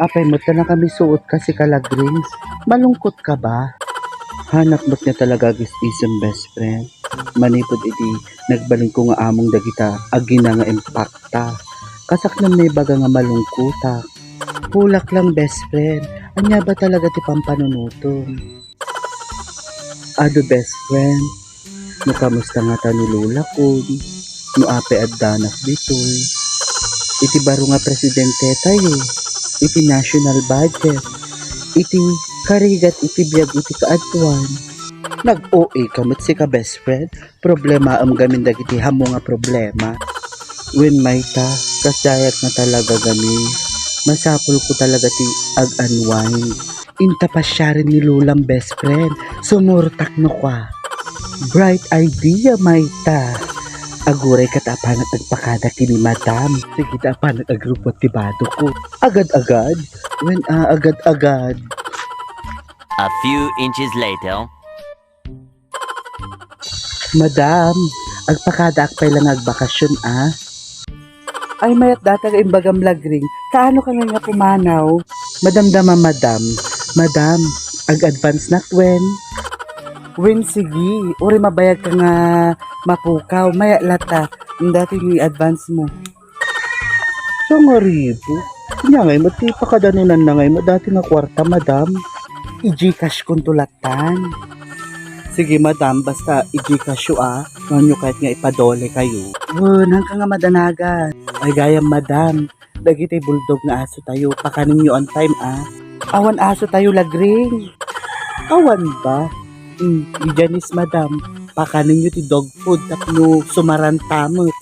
Apay mo na kami suot kasi kalagrings. Malungkot ka ba? Hanap mo't niya talaga isang best friend. Manipod iti nagbaling ko nga among dagita agina nga impacta. Kasaknan may baga nga malungkuta. Hulak lang best friend. Anya ba talaga ti pampanunutom? Ado best friend. No kamusta nga tanulula ko? No ape at danak ditoy. Iti baro nga presidente tayo. Iti national budget. Iti karigat iti biyag iti kaadtuan. Nag-OA kamit si ka best friend. Problema am gamin dagiti hamo nga problema. When may ta, kasayat na talaga gami. Masapol ko talaga ti ag-unwind. Inta pa siya rin ni Lulang best friend. Sumurtak no kwa. Bright idea, Maita. Aguray katapanat nagpakada kini madam. Sige tapanat agrupot ti bado ko. Agad-agad? When agad-agad? A few inches later. Madam, agpakada akpay lang agbakasyon Ay mayat data ka imbagam lagring. Kaano ka nga pumanaw? Madamdama madam. Madam, ag-advance na When sige, uri mabayag ka nga mapukaw, maya lata, yung dati ni advance mo. So nga ribo, kanya ngay, matipa ka danunan na ngay, dati nga kwarta, madam. I-Gcash kong tulatan. Sige, madam, basta i-Gcash yo nganyo kahit nga ipadole kayo. Nang ka nga madanagan. Ay gayam, madam, dagiti bulldog na aso tayo, pakanin nyo on time, Awan aso tayo lagring. Awan ba? Di Janice madam, pakanin nyo ti dog food tapno sumarantamot.